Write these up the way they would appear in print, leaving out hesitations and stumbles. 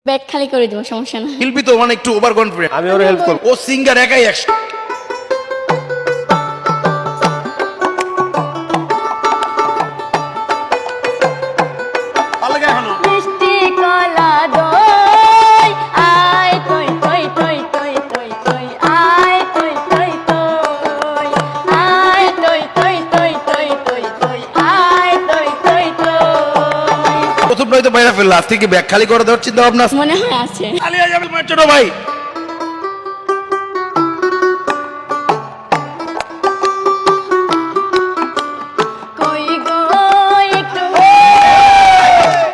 Bag খালি করে দেবো, সমস্যা না। শিল্পী তো মানে একটু ওভার কনফিডেন্ট। আমি ওর হেল্প করব। ও সিঙ্গার একাই 100। মিষ্টি কলা দই আয় তই তই তই তই তই তই আয় তই তই তই আয় তই তই তই তই তই তই আয় তই তই তই। প্রথম নয় তো বাইরে ফেললা, আজ থেকে ব্যাগ খালি করে দেওয়ার চিন্তা ভাবনা আছে? মনে হয় আছে। আলিয়া যাবে তোমার ছোট ভাই। কই গো একটু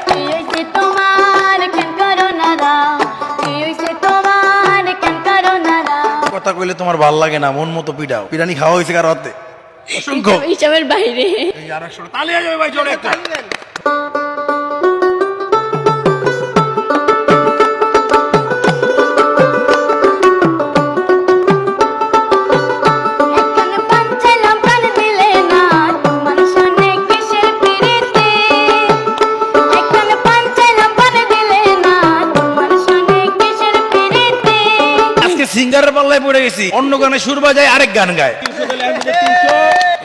কি হইছে তোমার, কেন করো না রাও, কি হইছে তোমার, কেন করো না রাও। কথা কইলে তোমার ভাল লাগে না, মন মতো পিটাও। পিটানি খাওয়া হয়েছে কার হাতে? অসংখ্য। হিসাবের বাইরে। এই আর 100 তালিয়া যাবে ভাই, জোরে একটা। এখন পাঞ্চালাম প্রাণ দিলে না, তোমার সনে কিসের প্রীতি। এখন পাঞ্চালাম প্রাণ দিলে না, তোমার সনে কিসের প্রীতি। আজকে সিঙ্গারের পাল্লায় পড়ে গেছি, অন্য গানে সুর বাজায় আরেক গান গায়।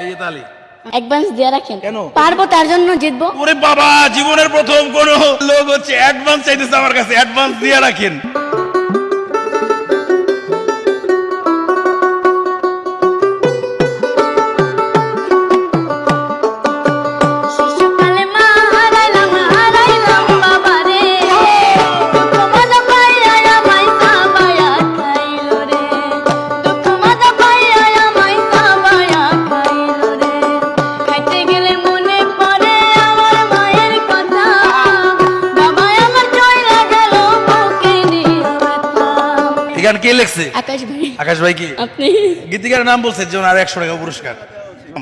এই যে তালি। অ্যাডভান্স দিয়ে রাখেন। কেন? পারবো, তার জন্য জিতবো। ওরে বাবা, জীবনের প্রথম কোন লোক হচ্ছে অ্যাডভান্স চাইতেছে আমার কাছে, অ্যাডভান্স দিয়ে রাখেন। শিশুকালে মা হারাইলাম বাবারে, দুঃখ মজা পাইয়া আমায় সাবায়া খাইলো রে, দুঃখ মজা পাইয়া আমায় সাবায়া খাইলো রে। খাইতে গেলে মনে পড়ে আমার মায়ের কথা, বাবা আমার চইলা গেল বুকে নিয়ে ব্যথা। এই গান কে লিখছে? আকাশ ভাই। আকাশ ভাই কি? আপনি? গীতিকারের নাম বলছে, এর জন্য আর 100 টাকা পুরস্কার।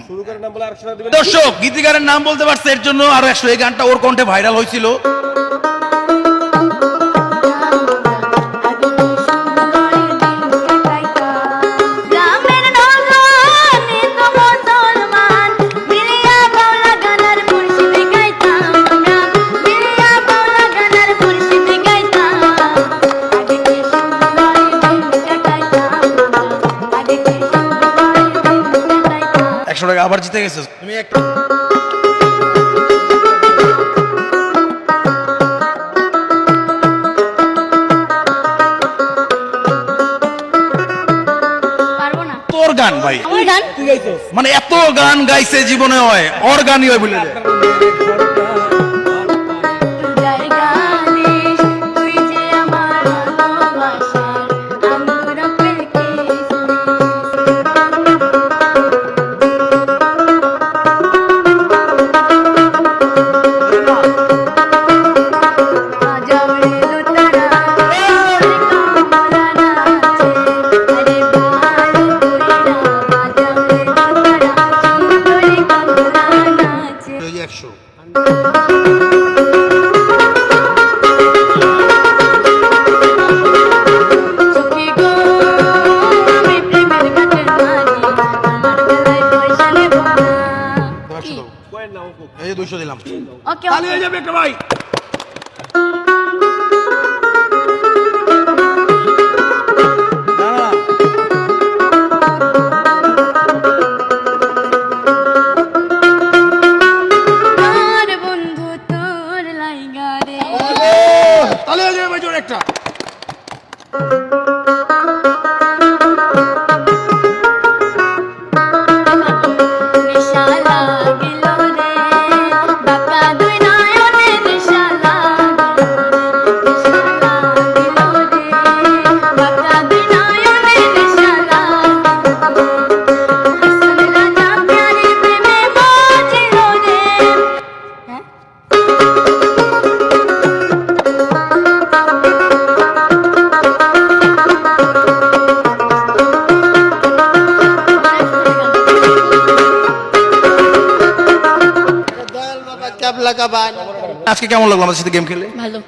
শুরু করার নাম বলে 100 টাকা দিবেন। দর্শক, গীতিকারের নাম বলতে পারছে, এর জন্য আরো 100। এই গানটা ওর কণ্ঠে ভাইরাল হয়েছিল। গ্রামের নৌজওয়ানি তো মুসলমান, মিলিয়া বাউলা গানার মুর্শিদি গাইতাম আমরা, মিলিয়া বাউলা গানার মুর্শিদি গাইতাম। আগে কি সুন্দর দিন কাটাইতাম আমরা, আগে কি সুন্দর দিন কাটাইতাম। 100 টাকা আবার জিতে গেছো তুমি। একটা পারবো না। তোর গান ভাই, আমার গান মানে এত গান গাইছে জীবনে, হয় ওর গানই হয় বলে। জায়গা দিস, তুই যে আমার ভালোবাসার আঙ্গুর আপেল কিসমিস। বাজাও রে লুটারা, ওরে কমলা নাচে, আরে ভালো কইরা বাজাও রে লুটারা, সুন্দরী কমলা নাচে। ওই যে 100। সখী গো, আমি প্রেমের ঘাটে মাঝি, আমার গলায় পয়সা নেব না। 100 দাও। কয়েন নাও খুব। এই যে 200 দিলাম। ওকে, তালি হয়ে যাবে একটা ভাই। না, না। আমার বন্ধু তোর লাইগা রে। তালি হয়ে যাবে ভাই, জোরে একটা। নেশা লাগিল রে, বাঁকা দুই নয়নে নেশা লাগিল রে, বাঁকা দুই নয়নে নেশা লাগিল। হাসন রাজা প্যারি প্রেমে বাজিল রে। হ্যাঁ? আজকে কেমন লাগলো আমাদের সাথে গেম খেলে? ভালো।